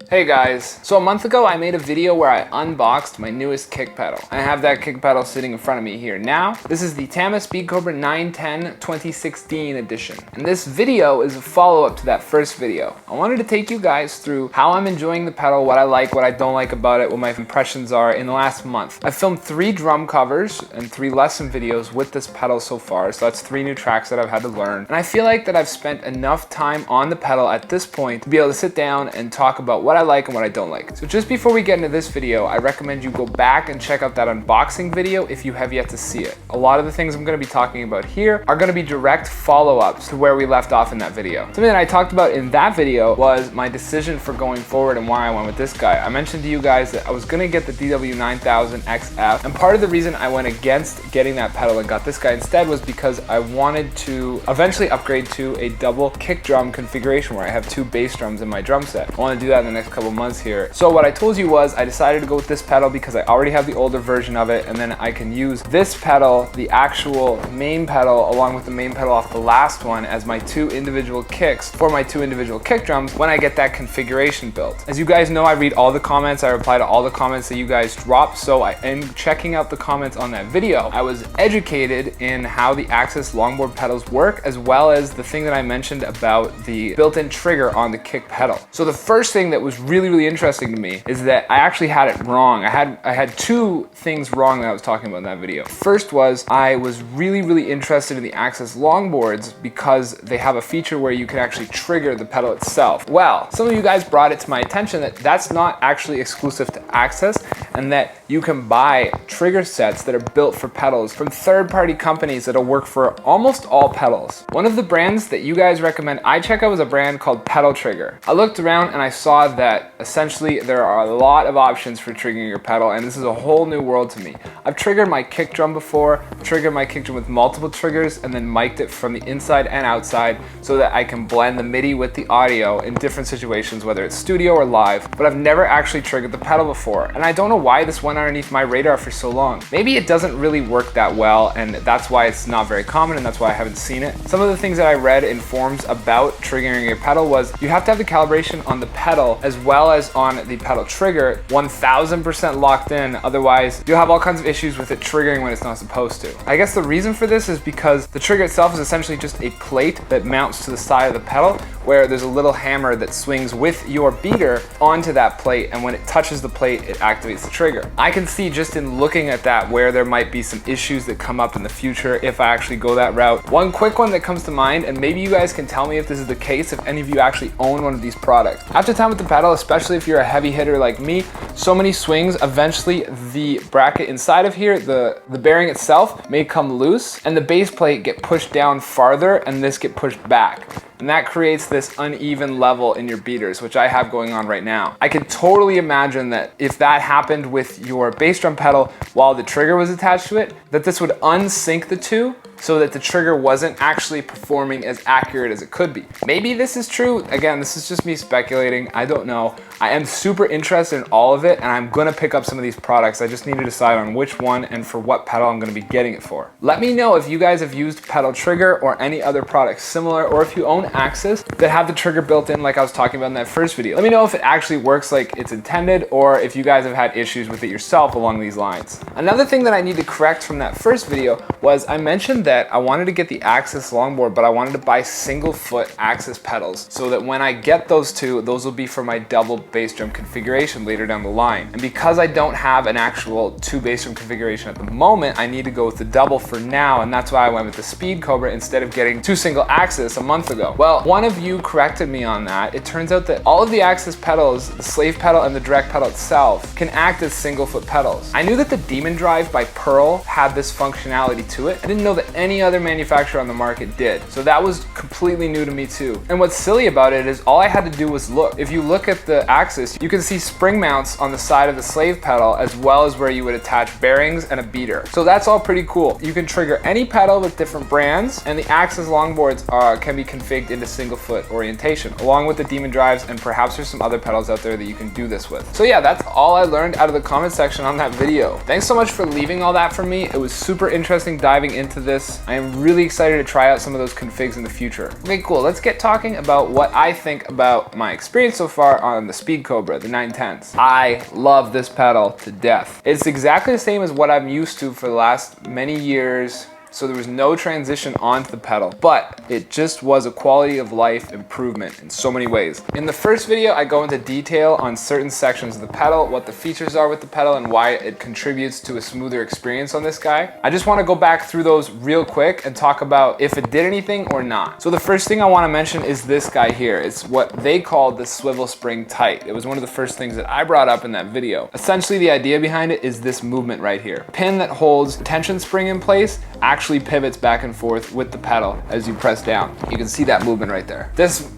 Hey guys, so a month ago I made a video where I unboxed my newest kick pedal. I have that kick pedal sitting in front of me here now. This is the Tama Speed Cobra 910 2016 edition. And this video is a follow-up to that first video. I wanted to take you guys through how I'm enjoying the pedal, what I like, what I don't like about it, what my impressions are in the last month. I've filmed 3 drum covers and 3 lesson videos with this pedal so far, so that's 3 new tracks that I've had to learn. And I feel like that I've spent enough time on the pedal at this point to be able to sit down and talk about what I like and what I don't like. So just before we get into this video, I recommend you go back and check out that unboxing video if you have yet to see it. A lot of the things I'm going to be talking about here are going to be direct follow-ups to where we left off in that video. Something that I talked about in that video was my decision for going forward and why I went with this guy. I mentioned to you guys that I was going to get the DW9000XF, and part of the reason I went against getting that pedal and got this guy instead was because I wanted to eventually upgrade to a double kick drum configuration where I have 2 bass drums in my drum set. I want to do that in the next couple months here. So what I told you was I decided to go with this pedal because I already have the older version of it, and then I can use this pedal, the actual main pedal, along with the main pedal off the last one as my 2 individual kicks for my 2 individual kick drums when I get that configuration built. As you guys know, I read all the comments, I reply to all the comments that you guys drop, so I am checking out the comments on that video. I was educated in how the Axis longboard pedals work, as well as the thing that I mentioned about the built-in trigger on the kick pedal. So the first thing that was really interesting to me is that I actually had it wrong. I had 2 things wrong that I was talking about in that video. First was I was really interested in the Axis longboards because they have a feature where you can actually trigger the pedal itself. Well, some of you guys brought it to my attention that that's not actually exclusive to Axis, and that you can buy trigger sets that are built for pedals from third-party companies that'll work for almost all pedals. One of the brands that you guys recommend I check out is a brand called Pedal Trigger. I looked around and I saw that essentially there are a lot of options for triggering your pedal, and this is a whole new world to me. I've triggered my kick drum before, triggered my kick drum with multiple triggers, and then mic'd it from the inside and outside so that I can blend the MIDI with the audio in different situations, whether it's studio or live, but I've never actually triggered the pedal before, and I don't know why this went underneath my radar for so long. Maybe it doesn't really work that well, and that's why it's not very common, and that's why I haven't seen it. Some of the things that I read in forums about triggering your pedal was you have to have the calibration on the pedal as well as on the pedal trigger 1000% locked in, otherwise you'll have all kinds of issues with it triggering when it's not supposed to. I guess the reason for this is because the trigger itself is essentially just a plate that mounts to the side of the pedal, where there's a little hammer that swings with your beater onto that plate, and when it touches the plate it activates the trigger. I can see just in looking at that where there might be some issues that come up in the future if I actually go that route. One quick one that comes to mind, and maybe you guys can tell me if this is the case if any of you actually own one of these products. After time with the pedal, especially if you're a heavy hitter like me, so many swings, eventually the bracket inside of here, the bearing itself may come loose and the base plate get pushed down farther and this get pushed back. And that creates this uneven level in your beaters, which I have going on right now. I can totally imagine that if that happened with your bass drum pedal while the trigger was attached to it, that this would unsync the 2 so that the trigger wasn't actually performing as accurate as it could be. Maybe this is true. Again, this is just me speculating. I don't know. I am super interested in all of it, and I'm gonna pick up some of these products. I just need to decide on which one and for what pedal I'm gonna be getting it for. Let me know if you guys have used Pedal Trigger or any other products similar, or if you own Axis that have the trigger built in like I was talking about in that first video. Let me know if it actually works like it's intended, or if you guys have had issues with it yourself along these lines. Another thing that I need to correct from that first video was I mentioned that I wanted to get the Axis longboard, but I wanted to buy single foot Axis pedals so that when I get those 2, those will be for my double bass drum configuration later down the line. And because I don't have an actual 2 bass drum configuration at the moment, I need to go with the double for now, and that's why I went with the Speed Cobra instead of getting 2 single Axis a month ago. Well, one of you corrected me on that. It turns out that all of the Axis pedals, the slave pedal and the direct pedal itself, can act as single foot pedals. I knew that the Demon Drive by Pearl had this functionality to it. I didn't know that any other manufacturer on the market did. So that was completely new to me too. And what's silly about it is all I had to do was look. If you look at the Axis, you can see spring mounts on the side of the slave pedal as well as where you would attach bearings and a beater. So that's all pretty cool. You can trigger any pedal with different brands, and the Axis longboards can be configured into single foot orientation, along with the Demon Drives, and perhaps there's some other pedals out there that you can do this with. So yeah, that's all I learned out of the comment section on that video. Thanks so much for leaving all that for me. It was super interesting diving into this. nice. I am really excited to try out some of those configs in the future. Okay, cool. Let's get talking about what I think about my experience so far on the Speed Cobra, the 910s. I love this pedal to death. It's exactly the same as what I'm used to for the last many years. So there was no transition onto the pedal, but it just was a quality of life improvement in so many ways. In the first video, I go into detail on certain sections of the pedal, what the features are with the pedal, and why it contributes to a smoother experience on this guy. I just want to go back through those real quick and talk about if it did anything or not. So the first thing I want to mention is this guy here. It's what they called the swivel spring tight. It was one of the first things that I brought up in that video. Essentially, the idea behind it is this movement right here. Pin that holds the tension spring in place actually pivots back and forth with the pedal as you press down. You can see that movement right there.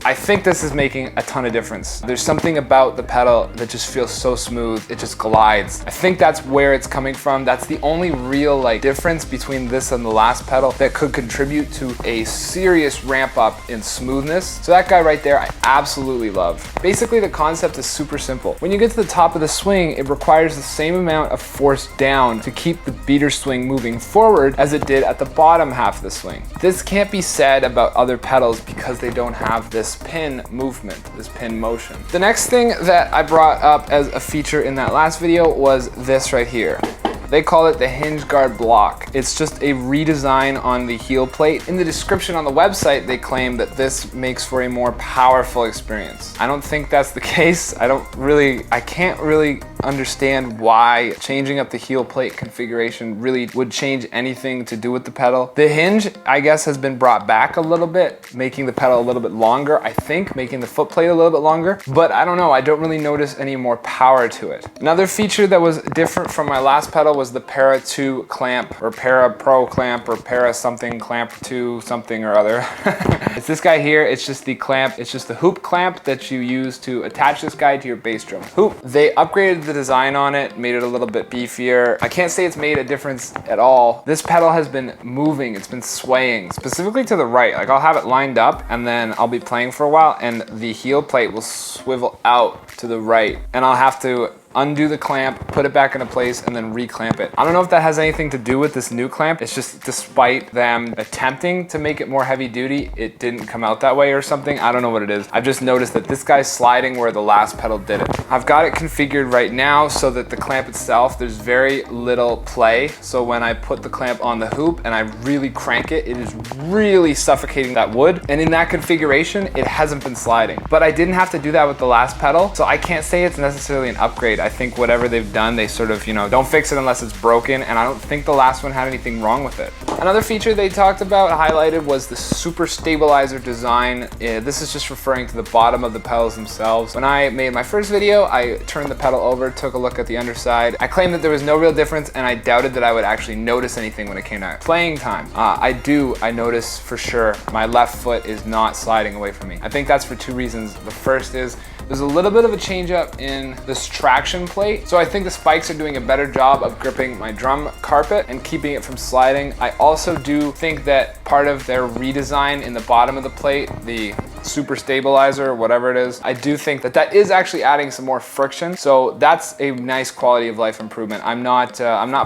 I think this is making a ton of difference. There's something about the pedal that just feels so smooth. It just glides. I think that's where it's coming from. That's the only real difference between this and the last pedal that could contribute to a serious ramp up in smoothness. So that guy right there, I absolutely love. Basically, the concept is super simple. When you get to the top of the swing, it requires the same amount of force down to keep the beater swing moving forward as it did at the bottom half of the swing. This can't be said about other pedals because they don't have this pin movement, this pin motion. The next thing that I brought up as a feature in that last video was this right here. They call it the hinge guard block. It's just a redesign on the heel plate. In the description on the website, they claim that this makes for a more powerful experience. I don't think that's the case. I can't really understand why changing up the heel plate configuration really would change anything to do with the pedal. The hinge, I guess, has been brought back a little bit, making the pedal a little bit longer, I think, making the foot plate a little bit longer, but I don't know, I don't really notice any more power to it. Another feature that was different from my last pedal was the Para 2 clamp, or Para Pro clamp, or Para something clamp 2 something or other. It's this guy here. It's just the clamp. It's just the hoop clamp that you use to attach this guy to your bass drum hoop. They upgraded the design on it, made it a little bit beefier. I can't say it's made a difference at all. This pedal has been moving. It's been swaying, specifically to the right. I'll have it lined up and then I'll be playing for a while and the heel plate will swivel out to the right and I'll have to undo the clamp, put it back into place, and then reclamp it. I don't know if that has anything to do with this new clamp. It's just despite them attempting to make it more heavy duty, it didn't come out that way or something. I don't know what it is. I've just noticed that this guy's sliding where the last pedal didn't. I've got it configured right now so that the clamp itself, there's very little play. So when I put the clamp on the hoop and I really crank it, it is really suffocating that wood. And in that configuration, it hasn't been sliding. But I didn't have to do that with the last pedal, so I can't say it's necessarily an upgrade. I think whatever they've done, they sort of, don't fix it unless it's broken, and I don't think the last one had anything wrong with it. Another feature they talked about, highlighted, was the super stabilizer design. This is just referring to the bottom of the pedals themselves. When I made my first video, I turned the pedal over, took a look at the underside. I claimed that there was no real difference, and I doubted that I would actually notice anything when it came to playing time. I notice for sure my left foot is not sliding away from me. I think that's for two reasons. The first is there's a little bit of a change up in this traction plate. So I think the spikes are doing a better job of gripping my drum carpet and keeping it from sliding. I also do think that part of their redesign in the bottom of the plate, the super stabilizer, whatever it is, I do think that that is actually adding some more friction. So that's a nice quality of life improvement. I'm not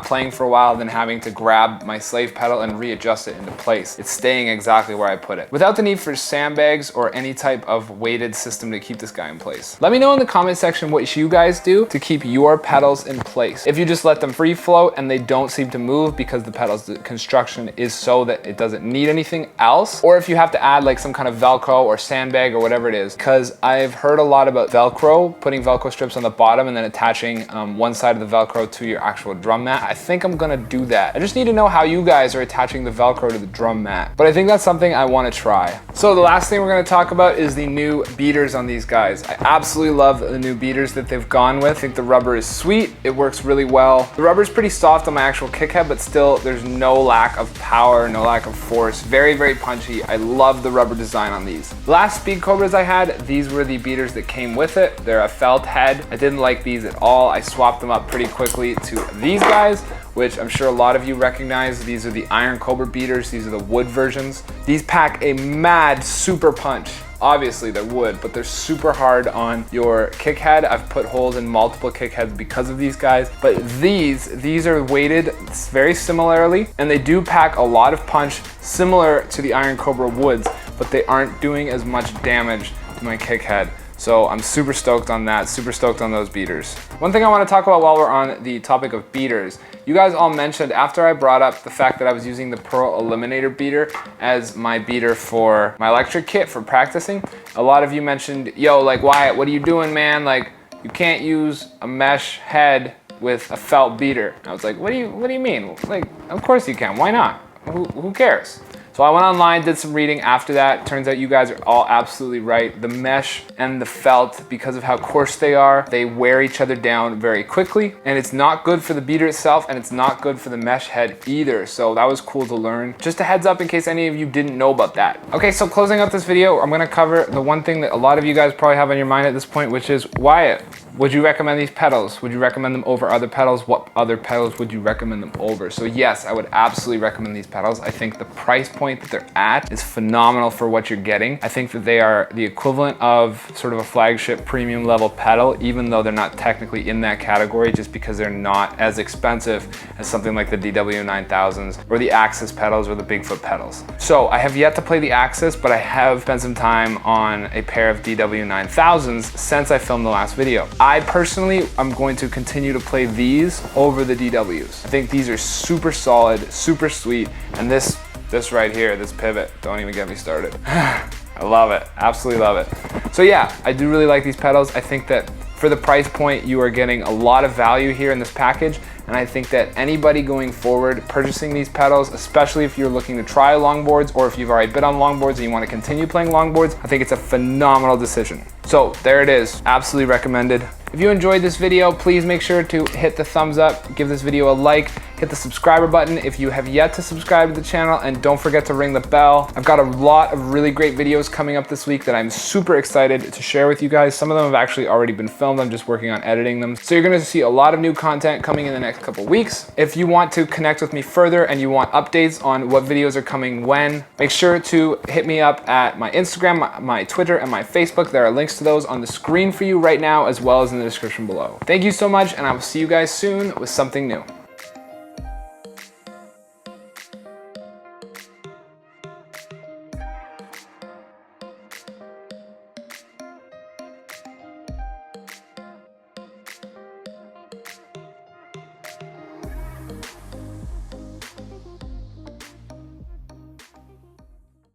playing for a while, then having to grab my slave pedal and readjust it into place. It's staying exactly where I put it, without the need for sandbags or any type of weighted system to keep this guy in place. Let me know in the comment section what you guys do to keep your pedals in place. If you just let them free float and they don't seem to move because the pedal's construction is so that it doesn't need anything else, or if you have to add some kind of Velcro or sandbag or whatever it is, because I've heard a lot about Velcro, putting Velcro strips on the bottom and then attaching one side of the Velcro to your actual drum mat. I think I'm gonna do that. I just need to know how you guys are attaching the Velcro to the drum mat, but I think that's something I want to try. So the last thing we're going to talk about is the new beaters on these guys. I absolutely love the new beaters that they've gone with. I think the rubber is sweet. It works really well. The rubber is pretty soft on my actual kick head, but still there's no lack of power, no lack of force. Very, very punchy. I love the rubber design on these. The last Speed Cobras I had, these were the beaters that came with it. They're a felt head. I didn't like these at all. I swapped them up pretty quickly to these guys, which I'm sure a lot of you recognize. These are the Iron Cobra beaters. These are the wood versions. These pack a mad super punch. Obviously they're wood, but they're super hard on your kick head. I've put holes in multiple kick heads because of these guys, but these are weighted very similarly, and they do pack a lot of punch similar to the Iron Cobra woods, but they aren't doing as much damage to my kick head. So I'm super stoked on that, super stoked on those beaters. One thing I want to talk about while we're on the topic of beaters, you guys all mentioned after I brought up the fact that I was using the Pearl Eliminator beater as my beater for my electric kit for practicing, a lot of you mentioned, yo, like Wyatt, what are you doing, man? Like, you can't use a mesh head with a felt beater. I was like, what do you mean? Like, of course you can, why not? Who cares? So I went online, did some reading after that. Turns out you guys are all absolutely right. The mesh and the felt, because of how coarse they are, they wear each other down very quickly. And it's not good for the beater itself, and it's not good for the mesh head either. So that was cool to learn. Just a heads up in case any of you didn't know about that. Okay, so closing out this video, I'm gonna cover the one thing that a lot of you guys probably have on your mind at this point, which is, Wyatt, would you recommend these pedals? Would you recommend them over other pedals? What other pedals would you recommend them over? So yes, I would absolutely recommend these pedals. I think the price point that they're at is phenomenal for what you're getting. I think that they are the equivalent of sort of a flagship premium level pedal, even though they're not technically in that category, just because they're not as expensive as something like the DW9000s or the Axis pedals or the Bigfoot pedals. So I have yet to play the Axis, but I have spent some time on a pair of DW9000s since I filmed the last video. I personally am going to continue to play these over the DWs. I think these are super solid, super sweet, and this right here, this pivot, don't even get me started. I love it, absolutely love it. So yeah, I do really like these pedals. I think that for the price point, you are getting a lot of value here in this package. And I think that anybody going forward purchasing these pedals, especially if you're looking to try longboards or if you've already been on longboards and you want to continue playing longboards, I think it's a phenomenal decision. So there it is, absolutely recommended. If you enjoyed this video, please make sure to hit the thumbs up, give this video a like, hit the subscriber button if you have yet to subscribe to the channel, and don't forget to ring the bell. I've got a lot of really great videos coming up this week that I'm super excited to share with you guys. Some of them have actually already been filmed. I'm just working on editing them. So you're gonna see a lot of new content coming in the next couple weeks. If you want to connect with me further and you want updates on what videos are coming when, make sure to hit me up at my Instagram, my Twitter, and my Facebook. There are links to those on the screen for you right now, as well as in the description below. Thank you so much, and I will see you guys soon with something new.